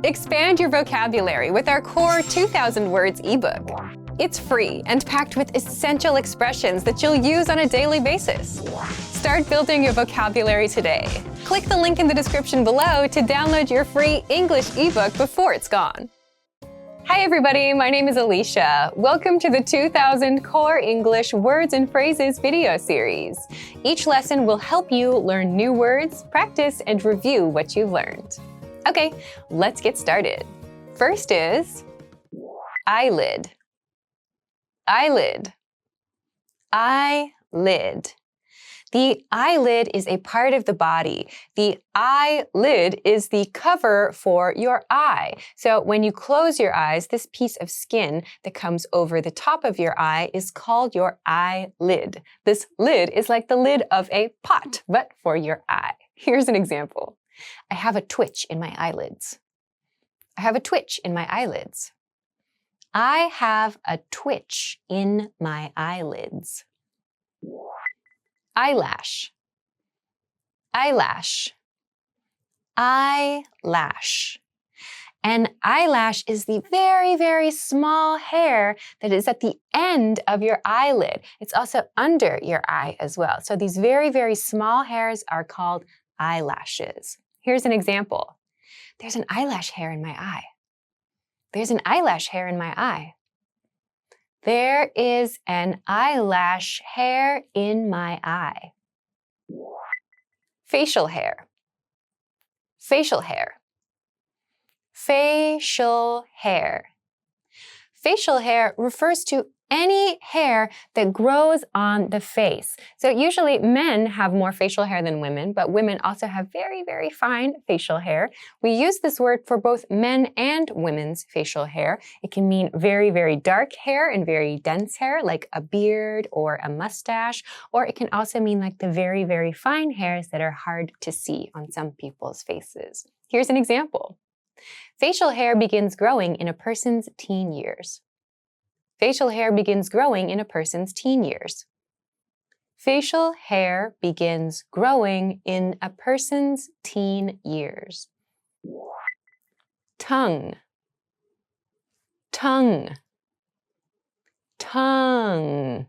Expand your vocabulary with our Core 2,000 Words ebook. It's free and packed with essential expressions that you'll use on a daily basis. Start building your vocabulary today. Click the link in the description below to download your free English ebook before it's gone. Hi everybody, my name is Alicia. Welcome to the 2000 Core English Words and Phrases video series. Each lesson will help you learn new words, practice, and review what you've learned. Okay, let's get started. First is eyelid. Eyelid. Eyelid. The eyelid is a part of the body. The eyelid is the cover for your eye. So when you close your eyes, this piece of skin that comes over the top of your eye is called your eyelid. This lid is like the lid of a pot, but for your eye. Here's an example. I have a twitch in my eyelids. I have a twitch in my eyelids. I have a twitch in my eyelids. Eyelash. Eyelash. Eyelash. An eyelash is the very, very small hair that is at the end of your eyelid. It's also under your eye as well. So these very, very small hairs are called eyelashes. Here's an example. There's an eyelash hair in my eye. There's an eyelash hair in my eye. There is an eyelash hair in my eye. Facial hair. Facial hair. Facial hair. Facial hair refers to any hair that grows on the face. So usually men have more facial hair than women, but women also have very, very fine facial hair. We use this word for both men and women's facial hair. It can mean very, very dark hair and very dense hair, like a beard or a mustache, or it can also mean like the very, very fine hairs that are hard to see on some people's faces. Here's an example. Facial hair begins growing in a person's teen years. Facial hair begins growing in a person's teen years. Facial hair begins growing in a person's teen years. Tongue. Tongue. Tongue.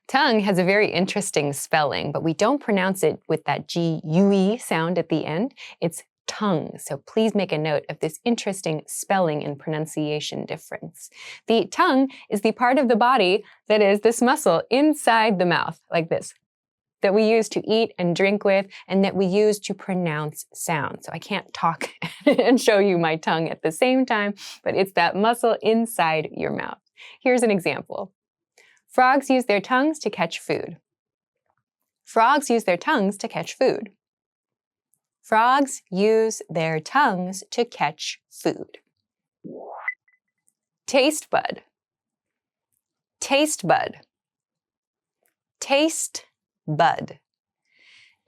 Tongue has a very interesting spelling, but we don't pronounce it with that G-U-E sound at the end. It's tongue. So please make a note of this interesting spelling and pronunciation difference. The tongue is the part of the body that is this muscle inside the mouth, like this, that we use to eat and drink with, and that we use to pronounce sound. So I can't talk and show you my tongue at the same time, but it's that muscle inside your mouth. Here's an example. Frogs use their tongues to catch food. Frogs use their tongues to catch food. Frogs use their tongues to catch food. Taste bud. Taste bud. Taste bud.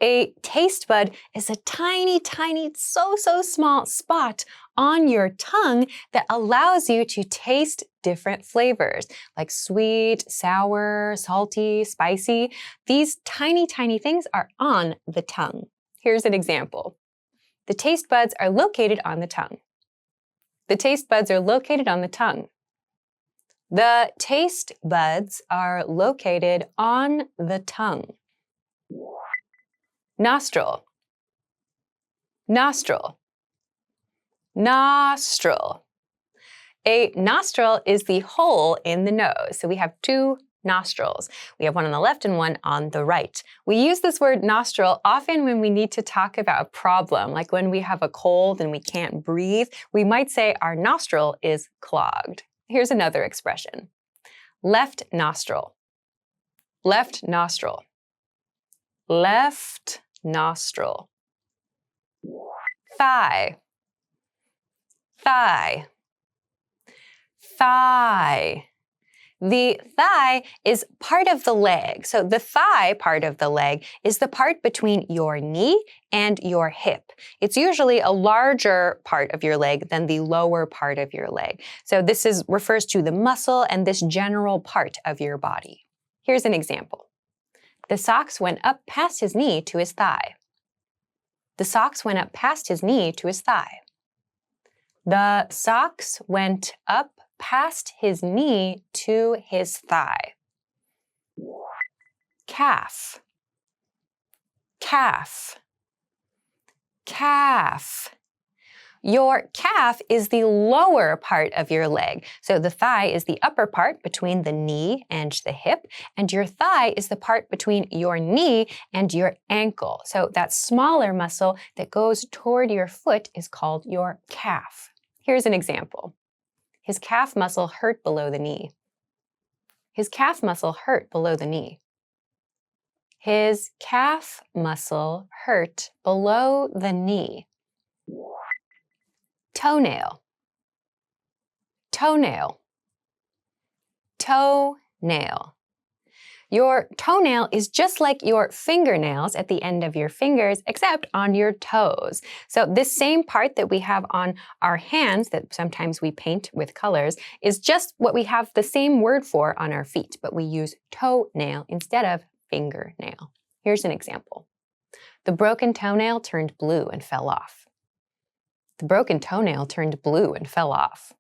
A taste bud is a tiny, tiny, so small spot on your tongue that allows you to taste different flavors, like sweet, sour, salty, spicy. These tiny, tiny things are on the tongue. Here's an example. The taste buds are located on the tongue. The taste buds are located on the tongue. The taste buds are located on the tongue. Nostril. Nostril. Nostril. A nostril is the hole in the nose. So we have two nostrils. We have one on the left and one on the right. We use this word nostril often when we need to talk about a problem, like when we have a cold and we can't breathe. We might say our nostril is clogged. Here's another expression. Left nostril. Left nostril. Left nostril. Thigh. Thigh. Thigh. The thigh is part of the leg. So the thigh part of the leg is the part between your knee and your hip. It's usually a larger part of your leg than the lower part of your leg. So this refers to the muscle and this general part of your body. Here's an example. The socks went up past his knee to his thigh. The socks went up past his knee to his thigh. The socks went up past his knee to his thigh. Calf, calf, calf. Your calf is the lower part of your leg. So the thigh is the upper part between the knee and the hip, and your thigh is the part between your knee and your ankle. So that smaller muscle that goes toward your foot is called your calf. Here's an example. His calf muscle hurt below the knee. His calf muscle hurt below the knee. His calf muscle hurt below the knee. Toenail, toenail, toenail. Your toenail is just like your fingernails at the end of your fingers, except on your toes. So this same part that we have on our hands that sometimes we paint with colors is just what we have the same word for on our feet, but we use toenail instead of fingernail. Here's an example. The broken toenail turned blue and fell off. The broken toenail turned blue and fell off.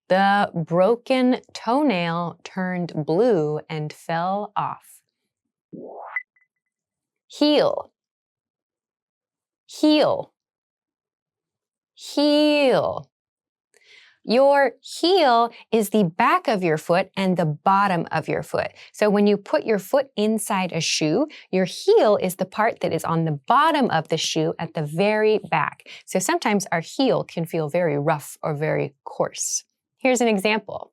The broken toenail turned blue and fell off. Heel, heel, heel. Your heel is the back of your foot and the bottom of your foot. So when you put your foot inside a shoe, your heel is the part that is on the bottom of the shoe at the very back. So sometimes our heel can feel very rough or very coarse. Here's an example.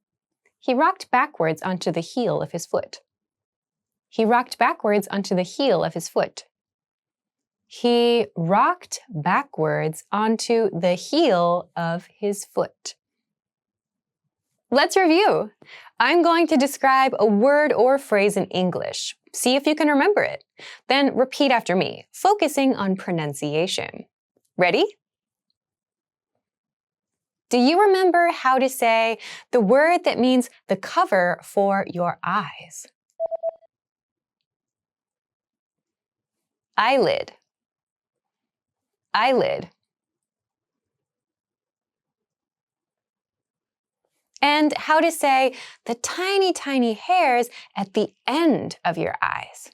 He rocked backwards onto the heel of his foot. He rocked backwards onto the heel of his foot. He rocked backwards onto the heel of his foot. Let's review. I'm going to describe a word or phrase in English. See if you can remember it. Then repeat after me, focusing on pronunciation. Ready? Do you remember how to say the word that means the cover for your eyes? Eyelid, eyelid. And how to say the tiny, tiny hairs at the end of your eyes.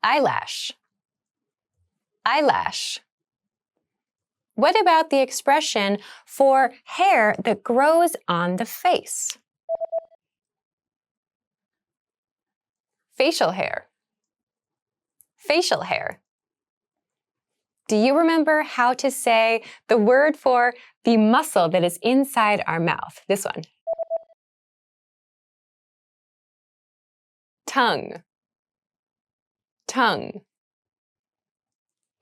Eyelash, eyelash. What about the expression for hair that grows on the face? Facial hair, facial hair. Do you remember how to say the word for the muscle that is inside our mouth? This one. Tongue, tongue.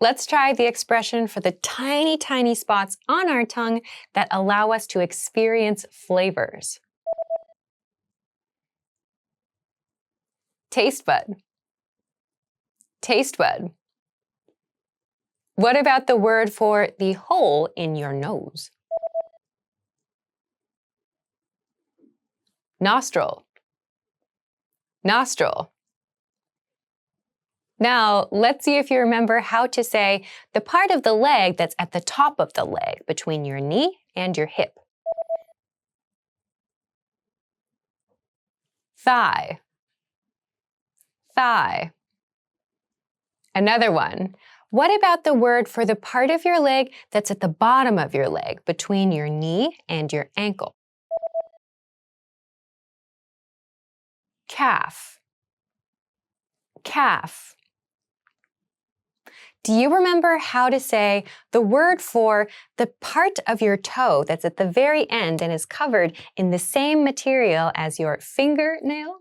Let's try the expression for the tiny, tiny spots on our tongue that allow us to experience flavors. Taste bud, taste bud. What about the word for the hole in your nose? Nostril, nostril. Now, let's see if you remember how to say the part of the leg that's at the top of the leg between your knee and your hip. Thigh, thigh. Another one. What about the word for the part of your leg that's at the bottom of your leg between your knee and your ankle? Calf, calf. Do you remember how to say the word for the part of your toe that's at the very end and is covered in the same material as your fingernail?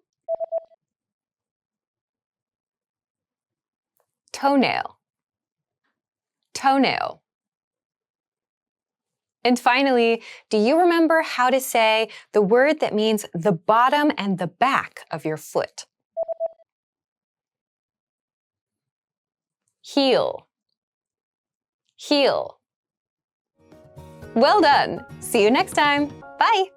Toenail, toenail. And finally, do you remember how to say the word that means the bottom and the back of your foot? Heel, heel. Well done. See you next time. Bye.